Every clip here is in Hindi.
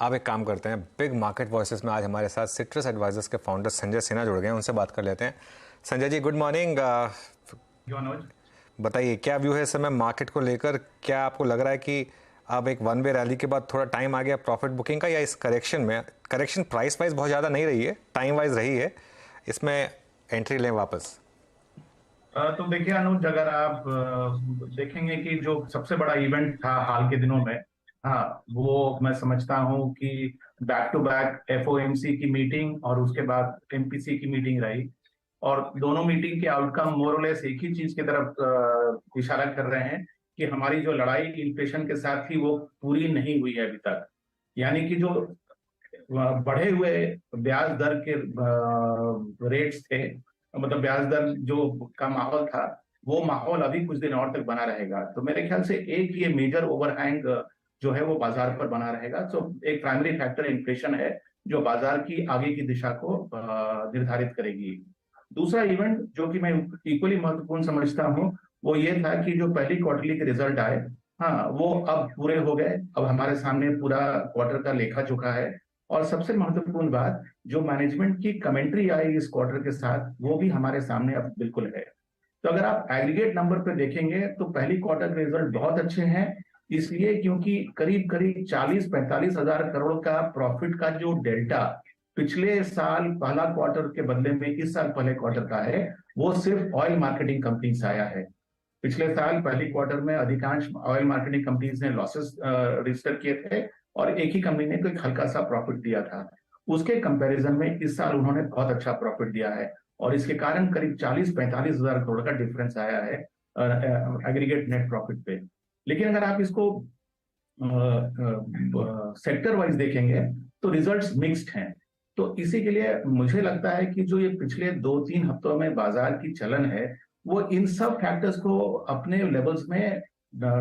आप एक काम करते हैं, बिग मार्केट वॉइसेस में आज हमारे साथ सिट्रस एडवाइजर्स के फाउंडर संजय सिन्हा जुड़ गए हैं, उनसे बात कर लेते हैं। Sanjay ji, good morning. बताइए क्या व्यू है इस समय मार्केट को लेकर? क्या आपको लग रहा है कि अब एक वन वे रैली के बाद थोड़ा टाइम आ गया प्रॉफिट बुकिंग का, या इस करेक्शन में, करेक्शन प्राइस वाइज बहुत ज़्यादा नहीं रही है, टाइम वाइज रही है, इसमें एंट्री लें वापस? तो देखिए अनुज, अगर आप देखेंगे कि जो सबसे बड़ा इवेंट था हाल के दिनों में, हाँ, वो मैं समझता हूँ कि बैक टू बैक एफओएमसी की मीटिंग और उसके बाद एमपीसी की मीटिंग रही। और दोनों मीटिंग के आउटकम मोरलेस एक ही चीज की तरफ इशारा कर रहे हैं कि हमारी जो लड़ाई इन्फ्लेशन के साथ थी वो पूरी नहीं हुई है अभी तक। यानी कि जो बढ़े हुए ब्याज दर के रेट्स थे, मतलब ब्याज दर जो का माहौल था, वो माहौल अभी कुछ दिन और तक बना रहेगा। तो मेरे ख्याल से एक ये मेजर ओवरहैंग जो है वो बाजार पर बना रहेगा। तो एक प्राइमरी फैक्टर इन्फ्लेशन है जो बाजार की आगे की दिशा को निर्धारित करेगी। दूसरा इवेंट जो कि मैं इक्वली महत्वपूर्ण समझता हूँ वो ये था कि जो पहली क्वार्टरली के रिजल्ट आए, हाँ, वो अब पूरे हो गए। अब हमारे सामने पूरा क्वार्टर का लेखा जोखा है। और सबसे महत्वपूर्ण बात, जो मैनेजमेंट की कमेंट्री आई इस क्वार्टर के साथ, वो भी हमारे सामने अब बिल्कुल है। तो अगर आप एग्रीगेट नंबर पे देखेंगे तो पहली क्वार्टर के रिजल्ट बहुत अच्छे हैं, इसलिए क्योंकि करीब करीब 40-45 हजार करोड़ का प्रॉफिट का जो डेल्टा पिछले साल पहला क्वार्टर के बदले में इस साल पहले क्वार्टर का है, वो सिर्फ ऑयल मार्केटिंग कंपनी से आया है। पिछले साल पहली क्वार्टर में अधिकांश ऑयल मार्केटिंग कंपनीज ने लॉसेस रजिस्टर किए थे और एक ही कंपनी ने कोई हल्का सा प्रॉफिट दिया था। उसके कंपैरिजन में इस साल उन्होंने बहुत अच्छा प्रॉफिट दिया है और इसके कारण करीब 40-45 हजार करोड़ का डिफरेंस आया है एग्रीगेट नेट प्रॉफिट पे। लेकिन अगर आप इसको सेक्टर वाइज देखेंगे तो रिजल्ट्स मिक्स्ड हैं। तो इसी के लिए मुझे लगता है कि जो ये पिछले 2-3 हफ्तों में बाजार की चलन है, वो इन सब फैक्टर्स को अपने लेवल्स में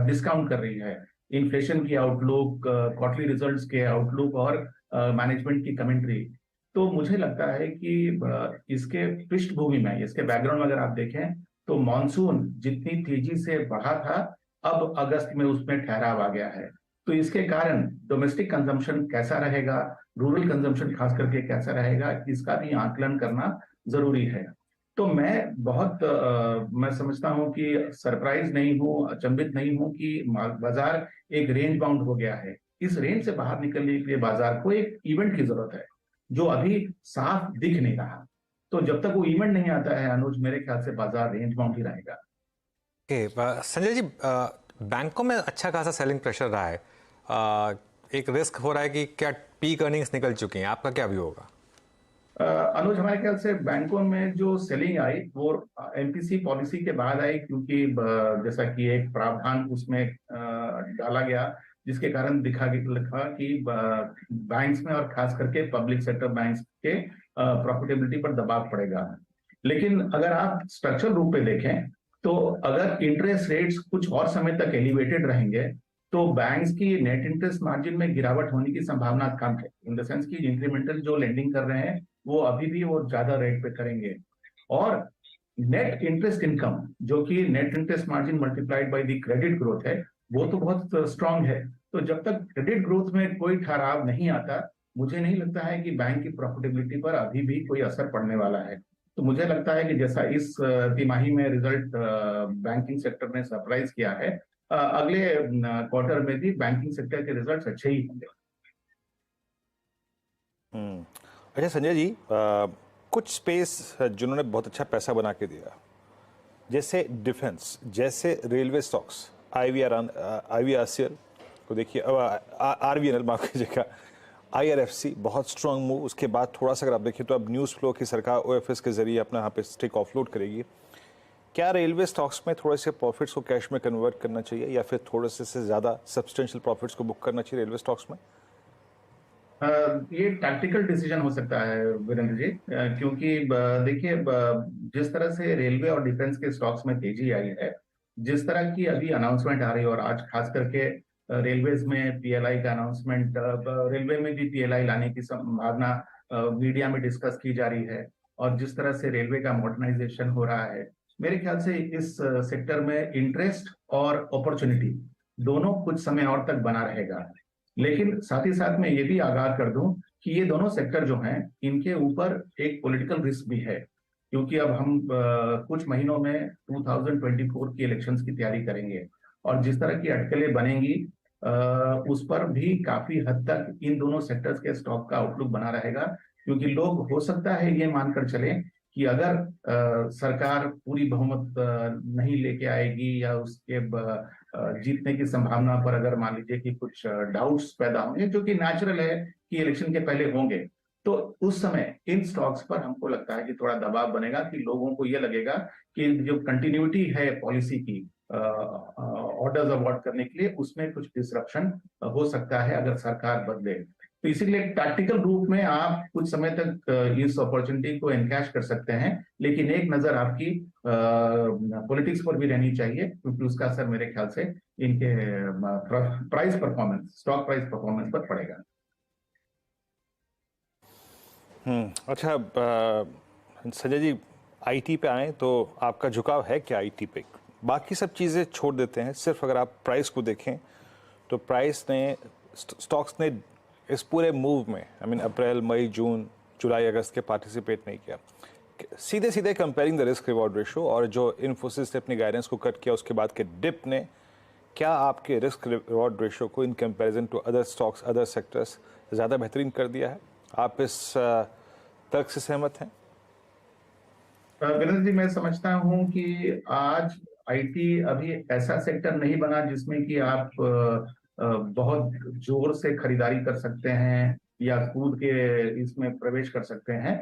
डिस्काउंट कर रही है। इन्फ्लेशन की आउटलुक, क्वार्टरली रिजल्ट्स के आउटलुक और मैनेजमेंट की कमेंट्री। तो मुझे लगता है कि इसके पृष्ठभूमि में, इसके बैकग्राउंड में अगर आप देखें तो मॉनसून जितनी तेजी से बढ़ा था, अब अगस्त में उसमें ठहराव आ गया है। तो इसके कारण डोमेस्टिक कंजम्पशन कैसा रहेगा, रूरल कंजम्पशन खास करके कैसा रहेगा, इसका भी आकलन करना जरूरी है। तो मैं समझता हूं कि सरप्राइज नहीं हूं, अचंभित नहीं हूं कि बाजार एक रेंज बाउंड हो गया है। इस रेंज से बाहर निकलने के लिए बाजार को एक इवेंट की जरूरत है जो अभी साफ दिख नहीं रहा। तो जब तक वो इवेंट नहीं आता है अनुज, मेरे ख्याल से बाजार रेंज बाउंड ही रहेगा। संजय जी, बैंकों में अच्छा खासा सेलिंग प्रेशर रहा है, एक रिस्क हो रहा है कि क्या पीक अर्निंग्स निकल चुकी हैं, आपका क्या व्यू होगा? अनुज, हमारे ख्याल से बैंकों में जो सेलिंग आई वो एमपीसी पॉलिसी के बाद आई, क्योंकि जैसा कि एक प्रावधान उसमें डाला गया जिसके कारण लिखा कि बैंक्स में और खास करके पब्लिक सेक्टर बैंक्स के प्रॉफिटेबिलिटी पर दबाव पड़ेगा। लेकिन अगर आप स्ट्रक्चरल रूप पे देखें तो अगर इंटरेस्ट रेट्स कुछ और समय तक एलिवेटेड रहेंगे तो बैंक्स की नेट इंटरेस्ट मार्जिन में गिरावट होने की संभावना कम है। इन द सेंस की इंक्रीमेंटल जो लेंडिंग कर रहे हैं वो अभी भी वो ज्यादा रेट पे करेंगे। और नेट इंटरेस्ट इनकम, जो कि net interest margin multiplied by the credit growth है, वो तो बहुत स्ट्रांग है। तो जब तक क्रेडिट ग्रोथ में कोई ठहराव नहीं आता, मुझे नहीं लगता है कि बैंक की प्रॉफिटेबिलिटी पर अभी भी कोई असर पड़ने वाला है। तो मुझे लगता है कि जैसा इस तिमाही में रिजल्ट बैंकिंग सेक्टर ने सरप्राइज किया है, अगले क्वार्टर में भी बैंकिंग सेक्टर के रिजल्ट्स अच्छे ही होंगे। अच्छा संजय जी, कुछ स्पेस जिन्होंने बहुत अच्छा पैसा बना के दिया, जैसे डिफेंस, जैसे रेलवे स्टॉक्स, IVRCL को देखिए, RVNL माफ कीजिएगा, IRFC बहुत स्ट्रांग मूव। उसके बाद थोड़ा सा अगर आप देखिए तो अब न्यूज़ फ्लो की सरकार OFS के जरिए अपना यहाँ पे स्टेक ऑफलोड करेगी। क्या रेलवे स्टॉक्स में थोड़े से प्रॉफिट्स को कैश में कन्वर्ट करना चाहिए या फिर थोड़े से ज़्यादा सब्सटेंशियल प्रॉफिट्स को बुक करना चाहिए रेलवे स्टॉक्स में? ये टैक्टिकल डिसीजन हो सकता है वीरेंद्र जी, क्योंकि देखिए, जिस तरह से रेलवे और डिफेंस के स्टॉक्स में तेजी आई है, जिस तरह की अभी अनाउंसमेंट आ रही है, और आज खास करके रेलवेज में पीएलआई का अनाउंसमेंट, रेलवे में भी पीएलआई लाने की संभावना मीडिया में डिस्कस की जा रही है, और जिस तरह से रेलवे का मॉडर्नाइजेशन हो रहा है, मेरे ख्याल से इस सेक्टर में इंटरेस्ट और अपॉर्चुनिटी दोनों कुछ समय और तक बना रहेगा। लेकिन साथ ही साथ मैं ये भी आगाह कर दूं कि ये दोनों सेक्टर जो हैं इनके ऊपर एक पॉलिटिकल रिस्क भी है, क्योंकि अब हम कुछ महीनों में 2024 की इलेक्शंस की तैयारी करेंगे और जिस तरह की अटकलें बनेंगी उस पर भी काफी हद तक इन दोनों सेक्टर्स के स्टॉक का आउटलुक बना रहेगा, क्योंकि लोग हो सकता है ये मानकर चलें कि अगर सरकार पूरी बहुमत नहीं लेके आएगी या उसके जीतने की संभावना पर अगर मान लीजिए कि कुछ डाउट्स पैदा होंगे, जो कि नेचुरल है कि इलेक्शन के पहले होंगे, तो उस समय इन स्टॉक्स पर हमको लगता है कि थोड़ा दबाव बनेगा कि लोगों को ये लगेगा कि जो कंटिन्यूटी है पॉलिसी की ऑर्डर्स अवॉर्ड करने के लिए उसमें कुछ डिसरप्शन हो सकता है अगर सरकार बदले। तो इसीलिए टैक्टिकल रूप में आप कुछ समय तक इस अपॉर्चुनिटी को एनकैश कर सकते हैं, लेकिन एक नजर आपकी पॉलिटिक्स पर भी रहनी चाहिए, क्योंकि उसका असर मेरे ख्याल से इनके price performance, stock price performance पर पड़ेगा। अच्छा संजय जी, आईटी पे आए तो आपका झुकाव है क्या आईटी पे? बाकी सब चीज़ें छोड़ देते हैं, सिर्फ अगर आप प्राइस को देखें तो प्राइस ने, स्टॉक्स ने इस पूरे मूव में अप्रैल मई जून जुलाई अगस्त के पार्टिसिपेट नहीं किया। सीधे सीधे comparing the risk reward ratio और जो इन्फोसिस ने अपनी गाइडेंस को कट किया उसके बाद के डिप ने, क्या आपके रिस्क रिवॉर्ड रेशो को in comparison to other stocks, other sectors ज़्यादा बेहतरीन कर दिया है? आप इस तर्क से सहमत हैं? विरेंद्र जी, मैं समझता हूं कि आज आईटी अभी ऐसा सेक्टर नहीं बना जिसमें कि आप बहुत जोर से खरीदारी कर सकते हैं या कूद के इसमें प्रवेश कर सकते हैं।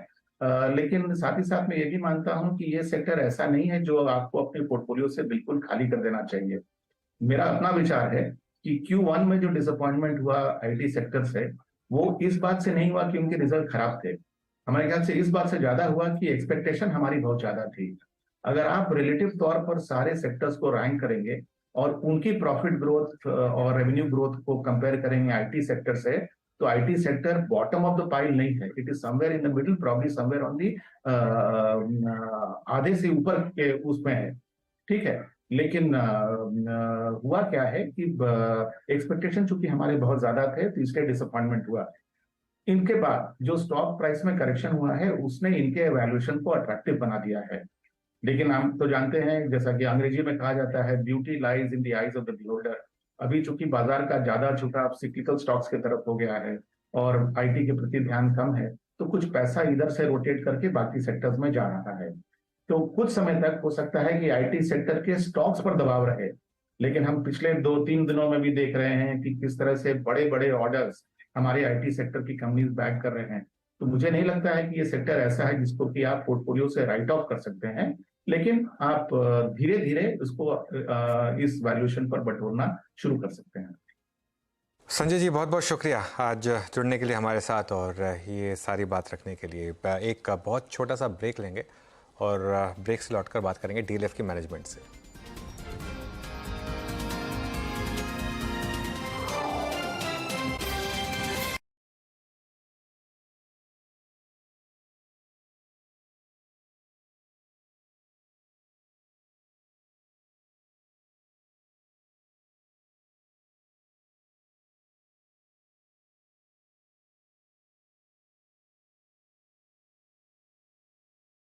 लेकिन साथ ही साथ मैं ये भी मानता हूं कि ये सेक्टर ऐसा नहीं है जो आपको अपने पोर्टफोलियो से बिल्कुल खाली कर देना चाहिए। मेरा अपना विचार है कि Q1 में जो डिसअपॉइंटमेंट हुआ आईटी सेक्टर से, वो इस बात से नहीं हुआ कि उनके रिजल्ट खराब थे। हमारे ख्याल से इस बात से ज्यादा हुआ कि एक्सपेक्टेशन हमारी बहुत ज्यादा थी। अगर आप रिलेटिव तौर पर सारे सेक्टर्स को रैंक करेंगे और उनकी प्रॉफिट ग्रोथ और रेवेन्यू ग्रोथ को कंपेयर करेंगे आईटी सेक्टर से, तो IT sector bottom of the pile नहीं है, it is somewhere in the middle, probably somewhere on the आधे से ऊपर के उसमें है, ठीक है। लेकिन हुआ क्या है कि एक्सपेक्टेशन चूंकि हमारे बहुत ज्यादा थे तो इसलिए डिसअपॉइंटमेंट हुआ। इनके बाद जो स्टॉक प्राइस में करेक्शन हुआ है उसने इनके वैल्यूएशन को अट्रैक्टिव बना दिया है। लेकिन हम तो जानते हैं, जैसा कि अंग्रेजी में कहा जाता है, beauty lies in the eyes of the beholder. अभी चूंकि बाजार का ज्यादा झुकाव सिक्लिकल स्टॉक्स की तरफ हो गया है और आईटी के प्रति ध्यान कम है, तो कुछ पैसा इधर से रोटेट करके बाकी सेक्टर्स में जा रहा है। तो कुछ समय तक हो सकता है कि आईटी सेक्टर के स्टॉक्स पर दबाव रहे, लेकिन हम पिछले 2-3 दिनों में भी देख रहे हैं कि किस तरह से बड़े बड़े ऑर्डर्स हमारे आईटी सेक्टर की कंपनीज बैक कर रहे हैं। तो मुझे नहीं लगता है कि ये सेक्टर ऐसा है जिसको कि आप पोर्टफोलियो से राइट ऑफ कर सकते हैं, लेकिन आप धीरे धीरे उसको इस वैल्यूएशन पर बटोरना शुरू कर सकते हैं। संजय जी, बहुत बहुत शुक्रिया आज जुड़ने के लिए हमारे साथ और ये सारी बात रखने के लिए। एक बहुत छोटा सा ब्रेक लेंगे और ब्रेक से लौटकर बात करेंगे डीएलएफ की मैनेजमेंट से।